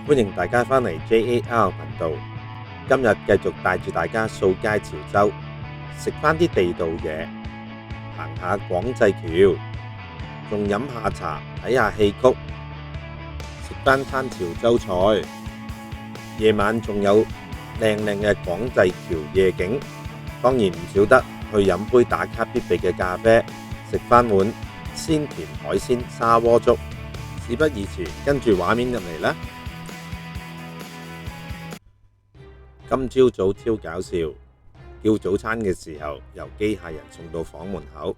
歡迎大家返嚟 JAR 頻道。今日繼續帶住大家掃街潮州，食返啲地道嘢，行下廣濟橋，仲飲下茶，睇下戲曲，食返餐潮州菜。夜晚仲有靚靚嘅廣濟橋夜景，當然唔少得去飲杯打卡必備嘅咖啡，食返碗鮮甜海鮮砂鍋粥。事不宜遲，跟住畫面入嚟啦！今朝早超搞笑，叫早餐嘅時候，由機械人送到房門口。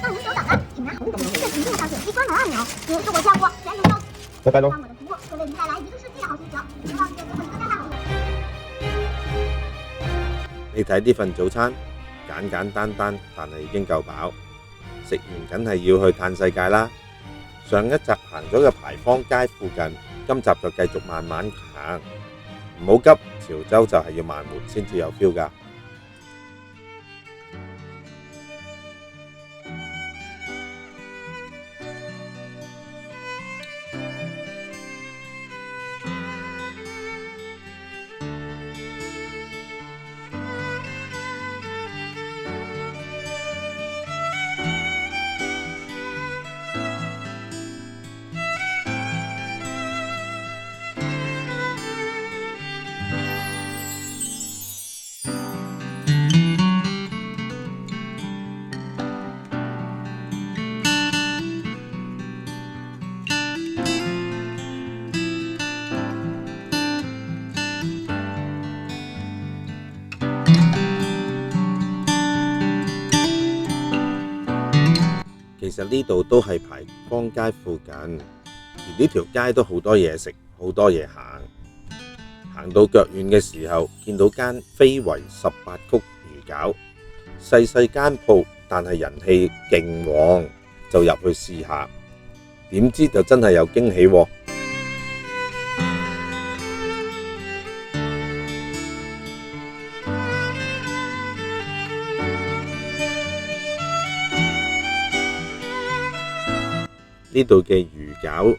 到您久等了，请拿红桶的平面上手机专门按钮，您如果叫过，全能高。拜拜喽！让我的服务会为您带来一个世纪的好选择，别忘记给我一个大大好评。你睇呢份早餐，簡簡單單，但係已經夠飽。食完梗係要去嘆世界啦！上一集行咗嘅牌坊街附近，今集就繼續慢慢行，唔好急。潮州就係要慢活先至有 feel 㗎。其實呢度都係牌坊街附近，而呢條街都好多嘢食，好多嘢行。行到腳遠嘅時候，見到間非遺18曲魚餃，細細間鋪，但係人氣勁旺，就入去試下。點知就真係有驚喜喎！呢度嘅魚餃、魚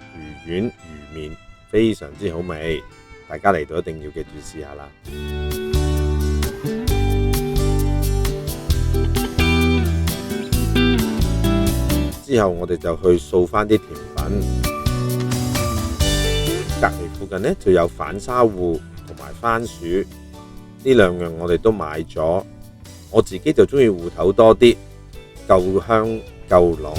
丸、魚麵非常之好味，大家嚟到一定要記住試下啦。之後我哋就去掃返啲甜品，隔離附近呢就有反沙芋同埋番薯，呢兩樣我哋都買咗。我自己就鍾意芋頭多啲，夠香夠濃。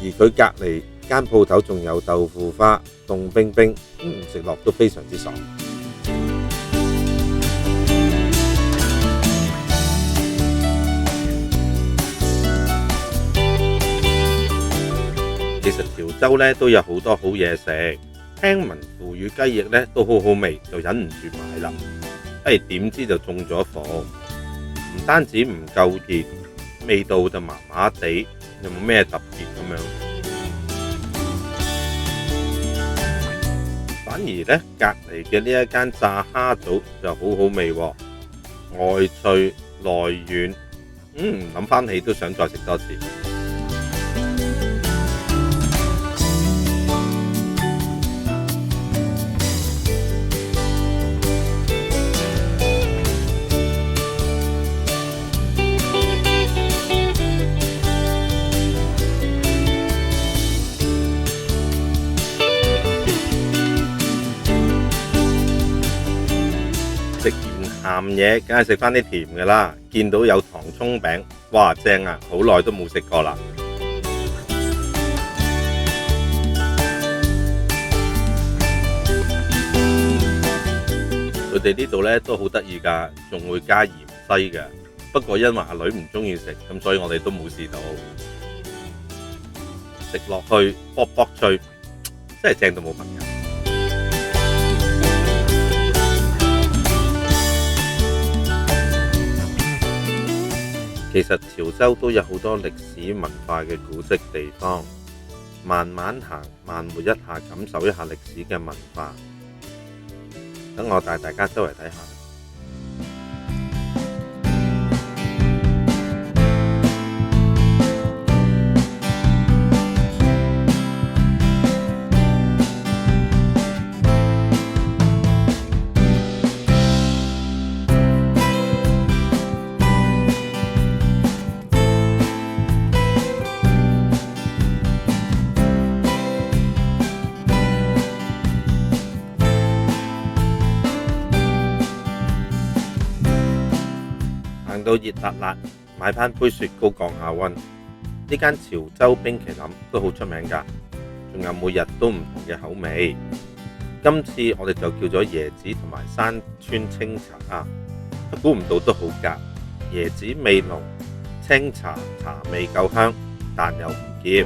而佢隔離間鋪頭仲有豆腐花凍冰冰，食落都非常之爽。其實潮州呢都有好多好嘢食，聽聞腐乳雞翼呢都好好味，就忍唔住買啦。點知就中咗伏，唔單止唔夠熱，味道就麻麻地。有冇咩特別咁樣？反而呢，隔離嘅呢一間炸蝦棗就好好味喎，外脆內軟，諗返起都想再食多次。食完鹹嘢，梗係食返啲甜嘅啦。見到有糖葱餅，哇正啊！好耐都冇食過啦。佢哋呢度呢都好得意㗎，仲會加芫茜嘅。不過因為阿女唔鍾意食，咁所以我哋都冇試到。食落去卜卜脆，真係正到冇朋友。其實潮州都有好多歷史文化嘅古蹟地方，慢慢行，慢活一下，感受一下歷史嘅文化。等我帶大家周圍睇下。到熱辣辣，買返杯雪糕降下溫。呢間潮州冰淇淋都好出名㗎，仲有每日都唔同嘅口味。今次我哋就叫咗椰子同埋山村清茶啊，估唔到都好夾，椰子味濃，清茶茶味夠香，但又唔澀。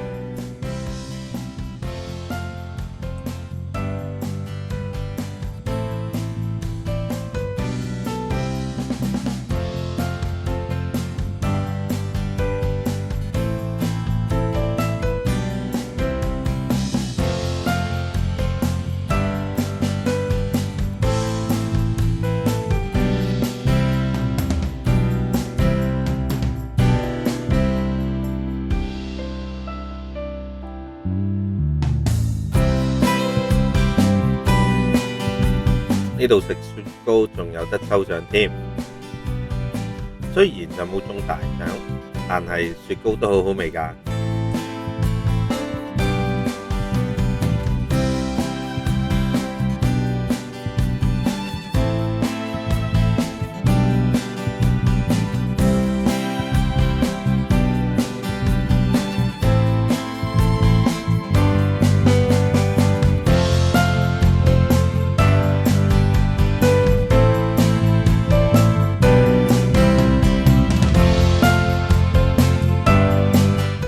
呢度食雪糕仲有得抽獎添，雖然就冇中大獎，但係雪糕都好好味㗎。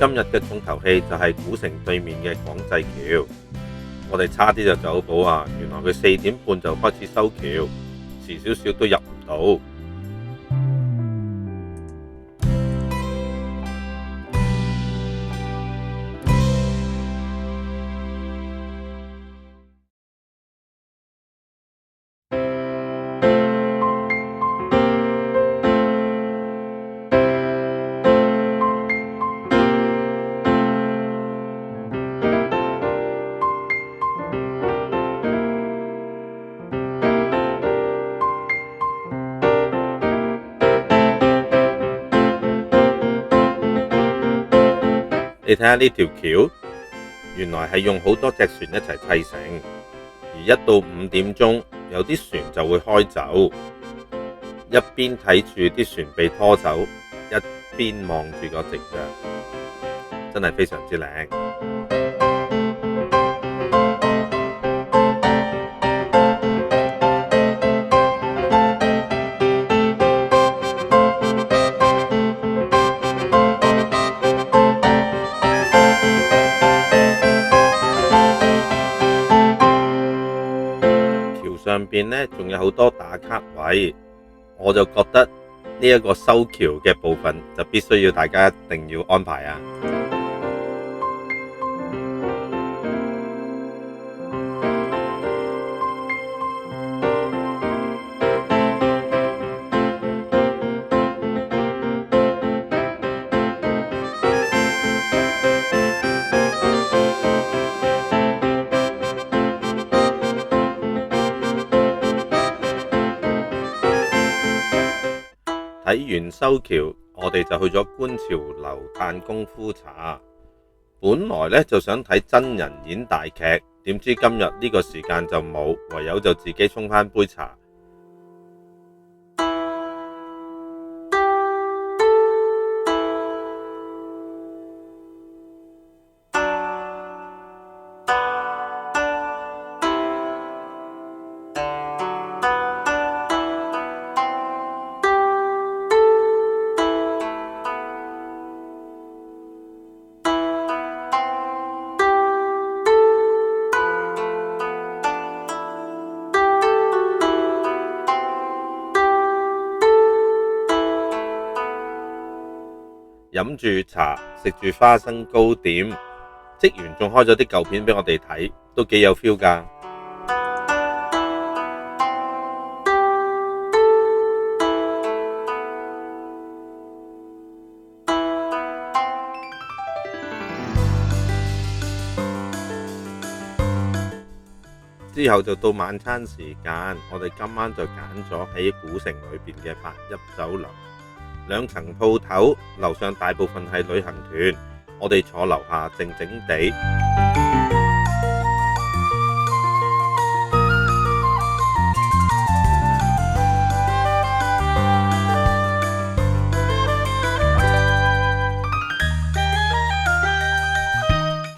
今日嘅重頭戲就係古城對面嘅廣濟橋，我哋差啲就走寶啊！原來佢4點半就開始修橋，遲少少都入唔到。你睇下呢條橋，原來係用好多隻船一齊砌成，而1到5點鐘有啲船就會開走，一邊睇住啲船被拖走，一邊望住個夕陽，真係非常之靚。上邊呢仲有好多打卡位，我就覺得呢一個修橋嘅部分就必須要大家一定要安排啊！睇完修橋，我哋就去咗觀潮樓嘆功夫茶。本來呢就想睇真人演大劇，點知今日呢個時間就冇，唯有就自己沖返杯茶。飲住茶，食住花生糕點，職員仲開咗啲舊片俾我哋睇，都幾有 feel 㗎。之後就到晚餐時間，我哋今晚就揀咗喺古城裏邊嘅八邑酒樓。2層鋪頭，樓上大部分係旅行團，我哋坐樓下靜靜地。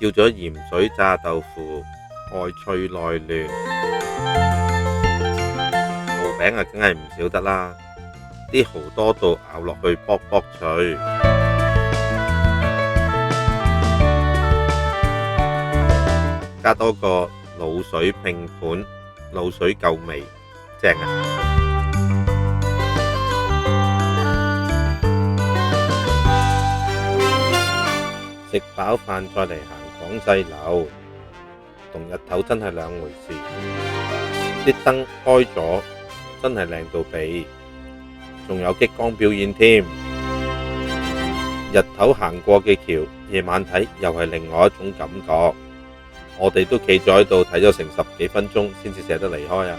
叫咗鹽水炸豆腐，外脆內嫩。蠔餅啊，梗係唔少得啦，啲蠔多到咬落去卜卜脆。加多個滷水拼盤，滷水夠味，正啊！食飽飯再嚟行廣濟樓，同日頭真係兩回事。啲燈開咗，真係靚到痹，仲有激光表演添。日頭行過嘅橋，夜晚睇又係另外一種感覺。我哋都企咗喺度睇咗成10幾分鐘，先至捨得離開啊！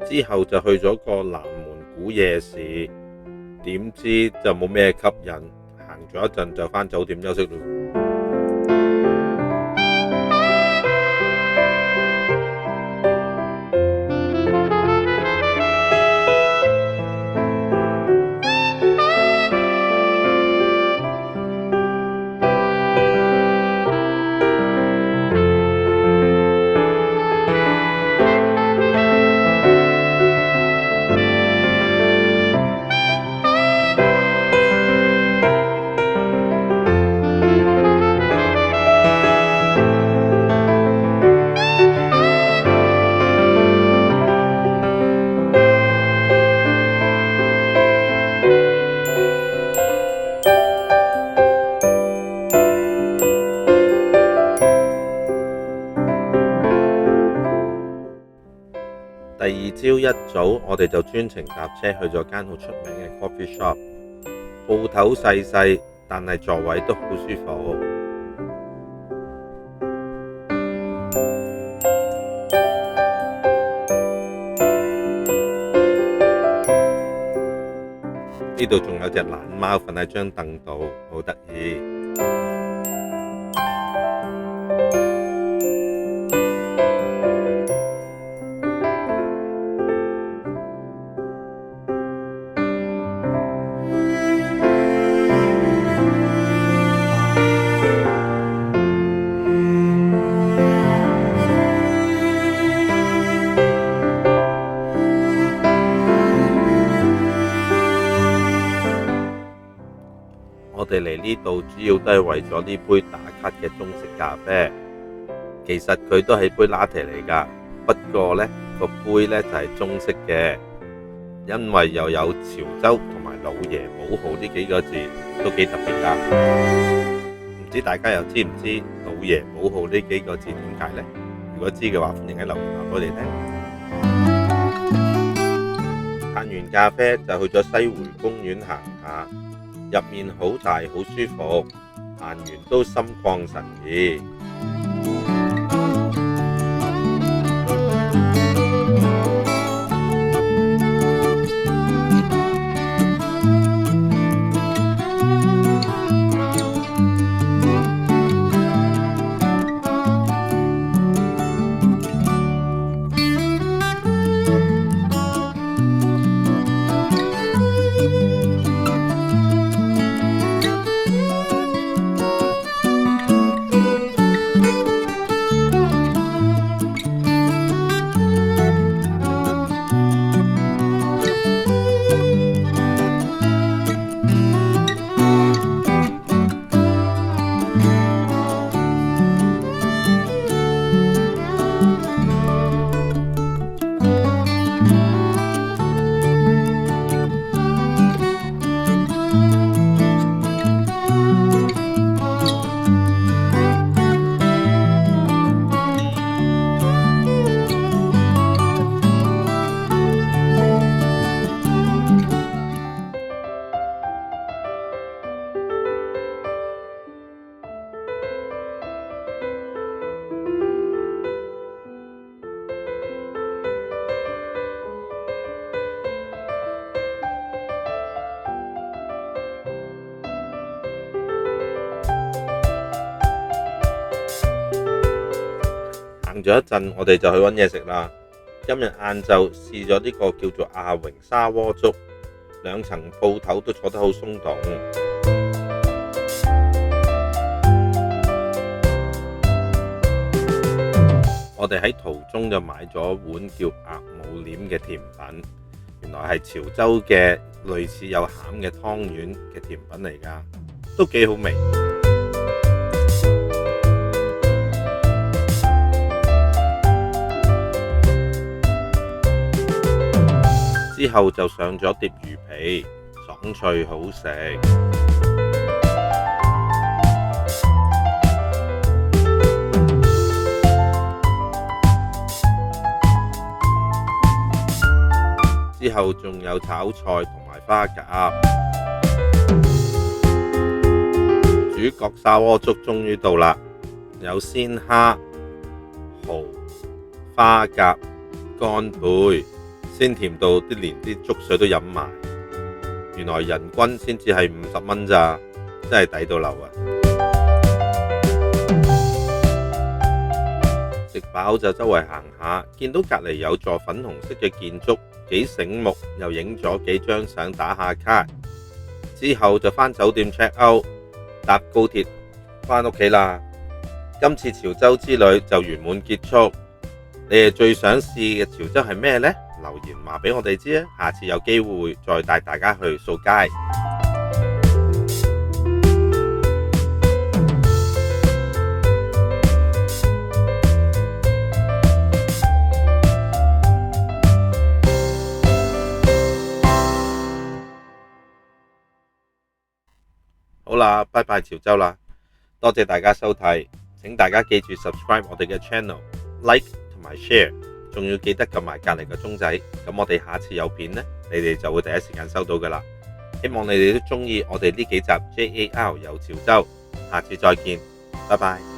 之後就去咗個南門古夜市，點知就冇咩吸引，行咗一陣就返酒店休息咯。第二朝一早，我哋就專程搭車去咗間好出名嘅 coffee shop， 鋪頭細細，但係座位都好舒服。呢度仲有隻懶貓瞓喺張凳度，好得意。我哋嚟呢度主要都係為咗呢杯打卡嘅中式咖啡，其實佢都係杯拿鐵嚟㗎，不過呢個杯呢就係中式嘅，因為又有潮州同埋老爺寶號呢幾個字，都幾特別㗎。唔知大家又知唔知老爺寶號呢幾個字點解呢？如果知嘅話，歡迎喺留言話俾我哋聽。嘆完咖啡就去咗西湖公園行下。入面好大好舒服，行完都心曠神怡。行咗一陣，我哋就去揾嘢食啦。今日晏晝試咗呢個叫做阿榮砂鍋粥，2層鋪頭都坐得好鬆動。我哋喺途中就買咗碗叫鴨母鏈嘅甜品，原來係潮州嘅類似有餡嘅湯圓嘅甜品嚟㗎，都幾好味。之後就上咗碟魚皮，爽脆好食。之後仲有炒菜同埋花甲。主角砂鍋粥終於到啦，有鮮蝦、蠔、花甲、乾貝，鮮甜到連啲粥水都飲埋。原來人均先至係50蚊咋，真係抵到流啊！食飽就周圍行下，見到隔離有座粉紅色嘅建築，幾醒目，又影咗幾張相打下卡。之後就返酒店 check out， 搭高鐵返屋企啦。今次潮州之旅就圓滿結束。你哋最想試嘅潮州係咩呢？留言話俾我哋知啊！下次有機會再帶大家去掃街。好啦，拜拜潮州啦！多謝大家收睇，請大家記住 subscribe 我哋嘅 channel、like 同埋 share， 仲要記得撳埋隔離個鐘仔，咁我哋下次有片呢，你哋就會第一時間收到噶啦。希望你哋都中意我哋呢幾集 JAR 遊潮州，下次再見，拜拜。